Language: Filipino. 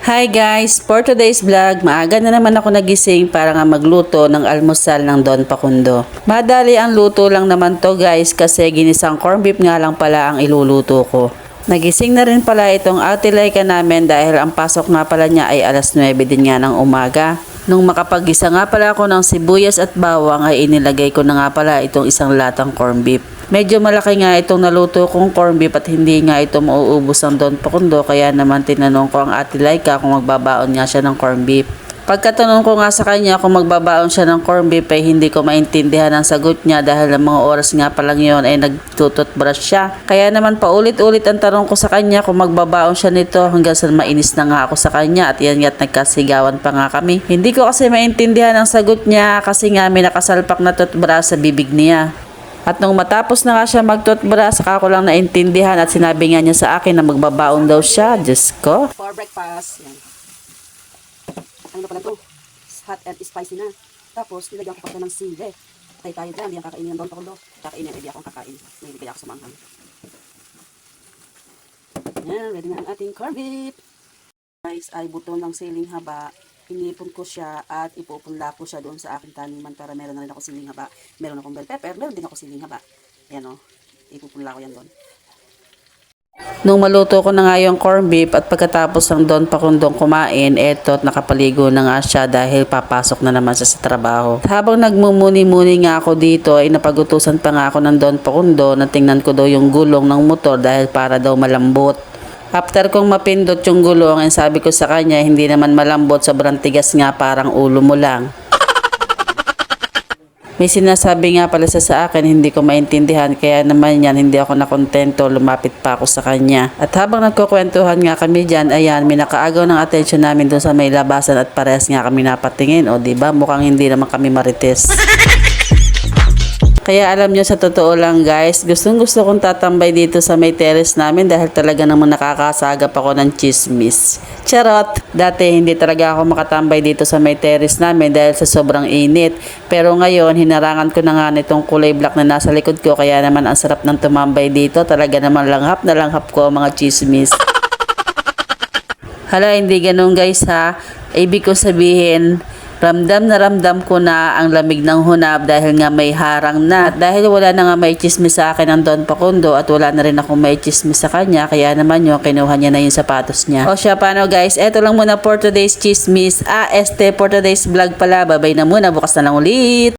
Hi guys! For today's vlog, maaga na naman ako nagising para nga magluto ng almusal ng Don Pakundo. Madali ang luto lang naman to guys kasi ginisang corned beef nga lang pala ang iluluto ko. Nagising na rin pala itong ate Laika namin dahil ang pasok nga pala niya ay alas 9 din nga ng umaga. Nung makapag-gisa nga pala ako ng sibuyas at bawang ay inilagay ko na nga pala itong isang latang corned beef. Medyo malaki nga itong naluto kong corned beef at hindi nga ito mauubos ng Don Pakundo kaya naman tinanong ko ang ate Laika kung magbabaon nga siya ng corned beef. Pagkatanong ko nga sa kanya kung magbabaon siya ng corned beef ay hindi ko maintindihan ang sagot niya dahil ang mga oras nga palang yun ay nagtututbrush siya. Kaya naman paulit-ulit ang tanong ko sa kanya kung magbabaon siya nito hanggang sa mainis na nga ako sa kanya at yan nga't nagkasigawan pa nga kami. Hindi ko kasi maintindihan ang sagot niya kasi nga may nakasalpak na toothbrush sa bibig niya. At nung matapos na nga siya mag-toothbrush, saka ko lang naintindihan at sinabi nga niya sa akin na magbabaon daw siya. Diyos ko. For breakfast, yan. Ano na pala ito? Hot and spicy na. Tapos, nilagyan ko pa ito ng sili. Patay tayo dyan, hindi ang kakainin ng Don Pakundo. Kakainin, hindi ako ang kakain. May kaya ako sa manghang. Yan, ready na ang ating corned beef. Guys, ay buto ng siling haba. Inipon ko siya at ipupunla ko siya doon sa aking taniman para meron na rin ako siling haba. Meron akong bell pepper, meron din ako siling haba. Yan o, ipupunla ko yan doon. Nung maluto ko na nga yung corned beef at pagkatapos ng Don Pakundong kumain, eto nakapaligo na nga siya dahil papasok na naman siya sa trabaho. Habang nagmumuni-muni nga ako dito ay napagutusan pa nga ako ng Don Pakundo na tingnan ko daw yung gulong ng motor dahil para daw malambot. After kong mapindot yung gulong, ay sabi ko sa kanya, hindi naman malambot, sobrang tigas nga, parang ulo mo lang. May sinasabi nga pala sa akin, hindi ko maintindihan, kaya naman yan, hindi ako nakontento, lumapit pa ako sa kanya. At habang nagkukwentuhan nga kami dyan, ayan, may nakaagaw ng atensyon namin doon sa may labasan at parehas nga kami napatingin. O diba, mukhang hindi naman kami marites. Kaya alam nyo, sa totoo lang guys, gustong gusto kong tatambay dito sa may terrace namin dahil talaga naman nakakasagap ako ng chismis. Charot! Dati hindi talaga ako makatambay dito sa may terrace namin dahil sa sobrang init. Pero ngayon, hinarangan ko na nga nitong kulay black na nasa likod ko kaya naman ang sarap ng tumambay dito. Talaga naman langhap na langhap ko ang mga chismis. Hala, hindi ganun guys ha. Ibig ko sabihin, ramdam na ramdam ko na ang lamig ng hunab dahil nga may harang na. At dahil wala na nga may chismis sa akin ng Don Pakundo at wala na rin akong may chismis sa kanya, kaya naman yun, kinuha niya na yung sapatos niya. O siya, paano guys? Eto lang muna for today's chismis. For today's vlog pala. Babay na muna. Bukas na lang ulit.